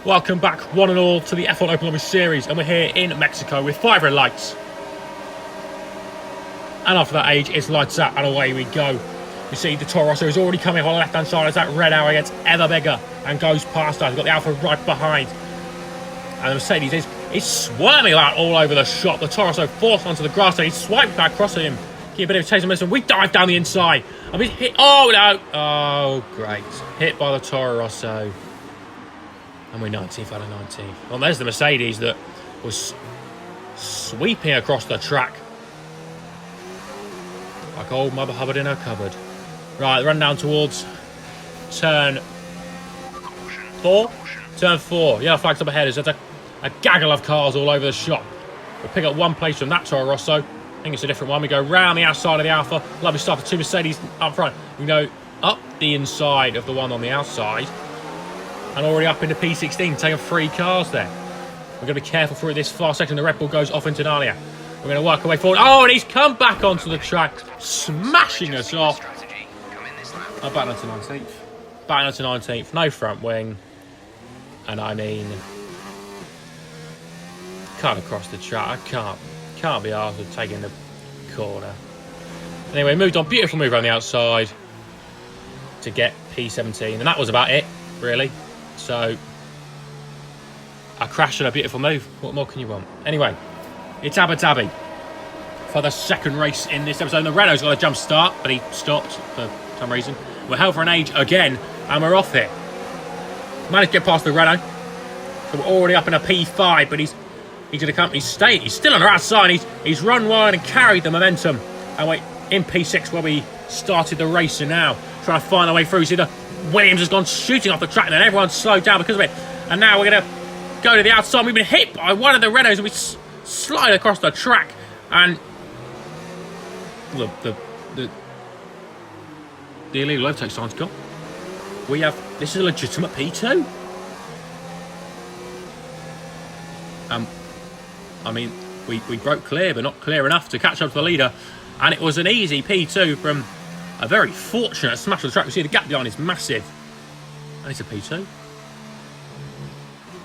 Welcome back, one and all, to the F1 Open Lobby series, and we're here in Mexico with 5 red lights. And after that age, it's lights out and away we go. You see the Toro Rosso is already coming on the left-hand side as that red arrow gets ever bigger and goes past us. We've got the Alfa right behind. And the Mercedes is swarming out all over the shop. The Toro Rosso forced onto the grass and he swiped back crossing him. Give a bit of a taste of medicine. We dive down the inside. And we hit. Oh no! Oh great. Hit by the Toro Rosso. And we're 19th out of 19th. Well, there's the Mercedes that was sweeping across the track. Like old Mother Hubbard in her cupboard. Right, run down towards turn 4. Turn 4. Yellow flags up ahead. There's a gaggle of cars all over the shop. We'll pick up one place from that Toro Rosso. I think it's a different one. We go round the outside of the Alfa. Lovely stuff. The 2 Mercedes up front. We go up the inside of the one on the outside. And already up into P16, taking 3 cars there. We're going to be careful through this far section. The Red Bull goes off into Narnia. We're going to work our way forward. Oh, and he's come back onto the track, smashing us off. Oh, back onto 19th. Back onto 19th. No front wing. And I mean, can't across the track. I can't be arsed with taking the corner. Anyway, moved on. Beautiful move around the outside to get P17. And that was about it, really. So, a crash and a beautiful move. What more can you want? Anyway, it's Abu Dhabi for the second race in this episode. And the Renault's got a jump start, but he stopped for some reason. We're held for an age again, and we're off here. Managed to get past the Renault. So we're already up in a P5, but he's in a company state. He's still on the outside. He's run wide and carried the momentum. And we're in P6 where we started the race, and now trying to find our way through. See, the Williams has gone shooting off the track, and then everyone's slowed down because of it. And now we're going to go to the outside. We've been hit by one of the Renaults, and we slide across the track. And the illegal overtake sign's gone. This is a legitimate P2. I mean, we broke clear, but not clear enough to catch up to the leader. And it was an easy P2 from a very fortunate smash of the track. We see the gap behind is massive. And it's a P2.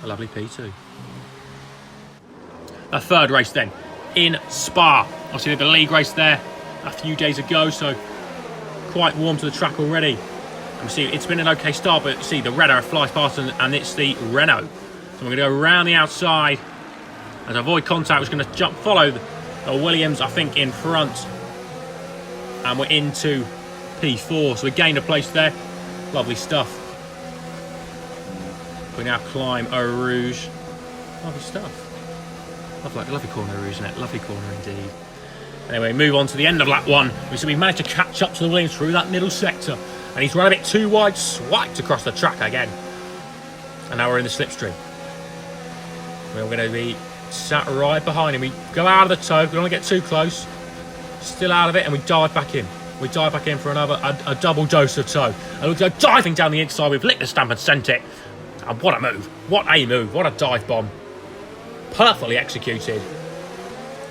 A lovely P2. A third race then, in Spa. Obviously the league race there a few days ago, so quite warm to the track already. And we see it's been an okay start, but you see the Renault flies past and it's the Renault. So we're going to go around the outside and avoid contact. We're going to follow the Williams, I think, in front. And we're into P4, so we gained a place there. Lovely stuff. We now climb Eau Rouge. Lovely stuff. Lovely corner, Eau Rouge, isn't it? Lovely corner indeed. Anyway, move on to the end of lap 1. We managed to catch up to the Williams through that middle sector. And he's run a bit too wide, swiped across the track again. And now we're in the slipstream. We're going to be sat right behind him. We go out of the toe, we don't want to get too close. Still out of it, and we dive back in. We dive back in for another a double dose of toe. And we go diving down the inside. We've licked the stamp and sent it. And what a move. What a move. What a dive bomb. Perfectly executed.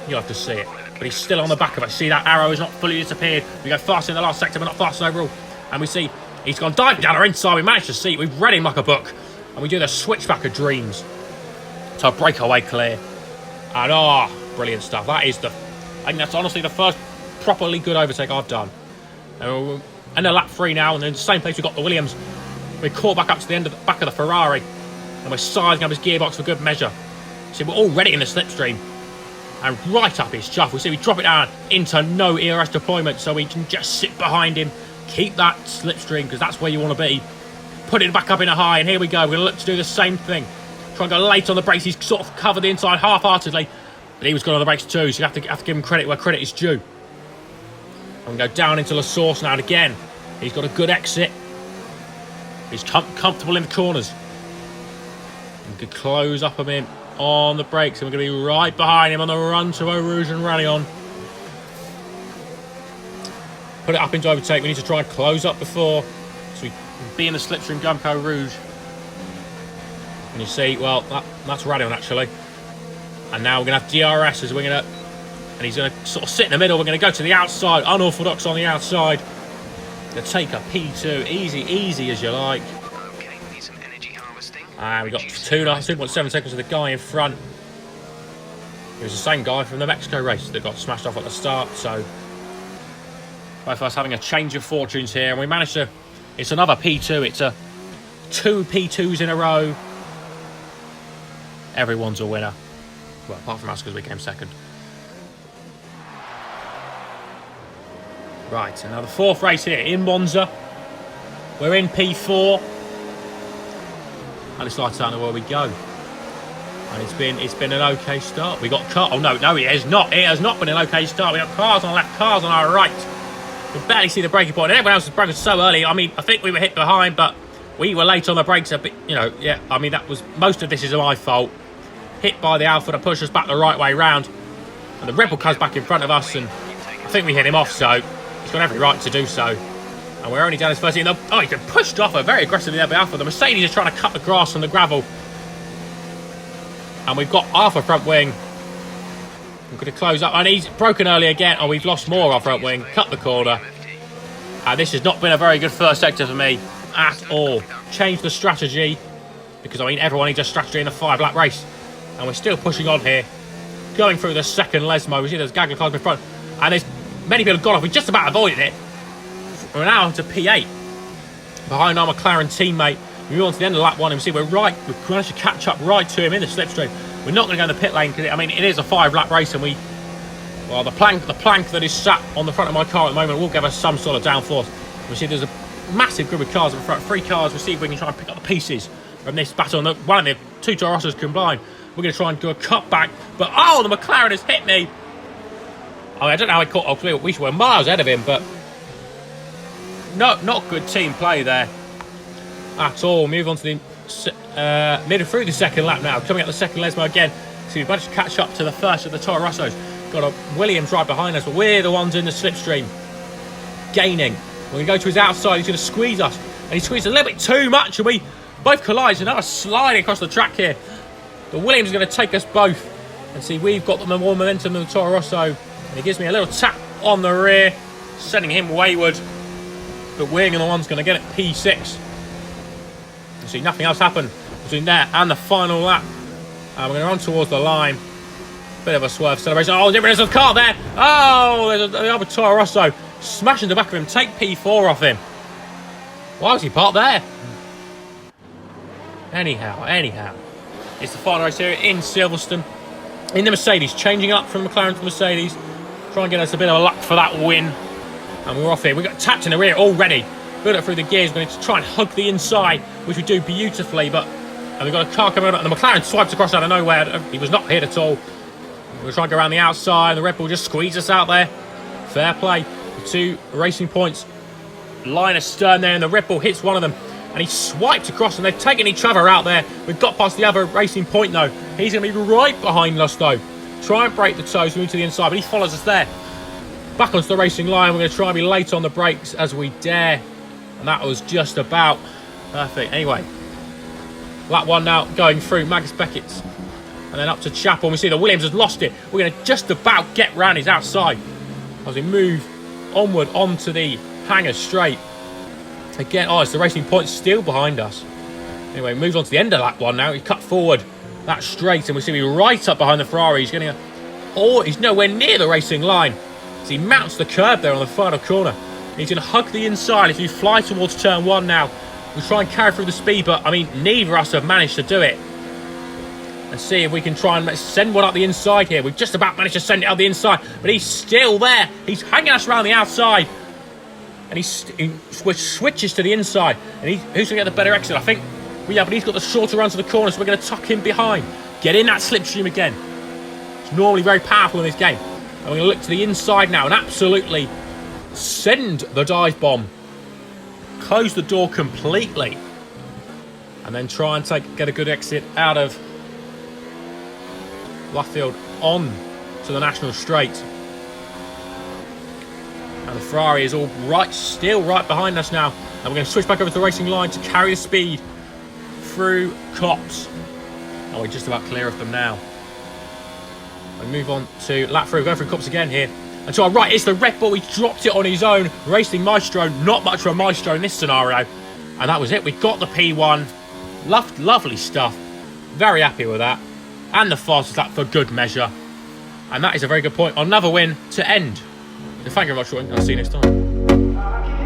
You'll have to see it. But he's still on the back of us. See, that arrow has not fully disappeared. We go fast in the last sector, but not fast overall. And we see he's gone diving down our inside. We managed to see it. We've read him like a book. And we do the switchback of dreams to break our way clear. And brilliant stuff. I think that's honestly the first properly good overtake I've done. And we're in lap 3 now, and in the same place we've got the Williams. We're caught back up to the end of the back of the Ferrari, and we're sizing up his gearbox for good measure. See, we're already in the slipstream, and right up his chuff. We see we drop it down into no ERS deployment, so we can just sit behind him, keep that slipstream, because that's where you want to be. Put it back up in a high, and here we go. We're going to look to do the same thing. Try and go late on the brakes. He's sort of covered the inside half-heartedly, but he was good on the brakes too, so you have to give him credit where credit is due. And we go down into La Source now, and again, he's got a good exit. He's comfortable in the corners. We can close up on him on the brakes, and we're going to be right behind him on the run to Eau Rouge and Rally on. Put it up into overtake. We need to try and close up before, so we can be in the slipstream going to Eau Rouge. And you see, well, that's Rally on actually. And now we're going to have DRS as and he's going to sort of sit in the middle. We're going to go to the outside, unorthodox on the outside. Going to take a P2, easy as you like. And we got 2.7 seconds of the guy in front. It was the same guy from the Mexico race that got smashed off at the start. So both of us having a change of fortunes here. And we managed to... It's another P2. It's a 2 P2s in a row. Everyone's a winner. Well, apart from us because we came second. Right, and now the fourth race here in Monza. We're in P4. And it's lights out where we go. And it's been an okay start. We got car. Oh no, it has not. It has not been an okay start. We got cars on our left, cars on our right. We barely see the braking point. And everyone else has broken so early. I mean, I think we were hit behind, but we were late on the brakes a bit. You know, yeah. I mean, that was most of this is my fault. Hit by the Alpha to push us back the right way round, and the Red Bull comes back in front of us, and I think we hit him off. So he's got every right to do so. And we're only down his first in. Oh, he's been pushed off very aggressively there by Alpha. The Mercedes is trying to cut the grass from the gravel. And we've got Alpha front wing. We're going to close up. And he's broken early again. Oh, we've lost more our front wing. Cut the corner. And this has not been a very good first sector for me at all. Change the strategy. Because, I mean, everyone needs a strategy in a 5-lap race. And we're still pushing on here. Going through the second Lesmo. We see there's Gagler cars in front. And there's many people have gone off. We just about avoided it. We're now to P8 behind our McLaren teammate. We move on to the end of lap 1 and we see we've managed to catch up right to him in the slipstream. We're not going to go in the pit lane because, I mean, it is a 5-lap race and the plank that is sat on the front of my car at the moment will give us some sort of downforce. We see there's a massive group of cars in front, 3 cars. We'll see if we can try and pick up the pieces from this battle. One of the 2 Toro Rossos combined. We're going to try and do a cutback, but oh, the McLaren has hit me. I mean, I don't know how he caught up. We were miles ahead of him, but not good team play there at all. Move on to the middle through the second lap now. Coming up the second Lesmo again. So we've managed to catch up to the first of the Toro Rossos. Got a Williams right behind us, but we're the ones in the slipstream. Gaining. We're going to go to his outside. He's going to squeeze us. And he squeezed a little bit too much. And we both collide. So now we're sliding across the track here. The Williams is going to take us both. And see, we've got the more momentum than the Toro Rosso. And he gives me a little tap on the rear, sending him wayward. But we're the one's going to get it P6. You see, nothing else happened between there and the final lap. And we're going to run towards the line. Bit of a swerve celebration. Oh, there's a car there. Oh, there's the other Toro Rosso smashing the back of him. Take P4 off him. Why was he parked there? Anyhow. It's the final race here in Silverstone. In the Mercedes, changing up from McLaren to Mercedes. Try and get us a bit of a luck for that win. And we're off here. We got tapped in the rear already. Build it through the gears. We're going to try and hug the inside, which we do beautifully. And we've got a car coming out, and the McLaren swipes across out of nowhere. He was not hit at all. We're trying to go around the outside. The Red Bull just squeezed us out there. Fair play. The 2 racing points. Line astern there, and the Red Bull hits one of them. And he swiped across, and they've taken each other out there. We've got past the other racing point, though. He's going to be right behind us, though. Try and break the toes, move to the inside, but he follows us there. Back onto the racing line. We're going to try and be late on the brakes as we dare. And that was just about perfect. Anyway, lap 1 now going through Max Beckett's. And then up to Chapel. And we see that Williams has lost it. We're going to just about get round his outside as we move onward onto the hangar straight. Again, it's the racing point still behind us. Anyway, move on to the end of lap 1 now. He cut forward that straight. And we see him right up behind the Ferrari. He's getting he's nowhere near the racing line. So he mounts the curb there on the final corner. He's going to hug the inside if you fly towards turn 1 now. We'll try and carry through the speed, but, I mean, neither of us have managed to do it. And see if we can try and send one up the inside here. We've just about managed to send it up the inside, but he's still there. He's hanging us around the outside. And he switches to the inside. And who's going to get the better exit? I think, but he's got the shorter run to the corner, so we're going to tuck him behind. Get in that slipstream again. It's normally very powerful in this game. And we're going to look to the inside now and absolutely send the dive bomb. Close the door completely. And then try and get a good exit out of Luffield on to the National Straight. And the Ferrari is all right, still right behind us now. And we're going to switch back over to the racing line to carry the speed through Cops. And we're just about clear of them now. We move on to lap 3. We're going through Cops again here. And to our right, it's the Red Bull. He dropped it on his own. Racing Maestro, not much of a Maestro in this scenario. And that was it. We got the P1. Lovely stuff. Very happy with that. And the fastest lap for good measure. And that is a very good point. Another win to end. So thank you very much for watching. I'll see you next time.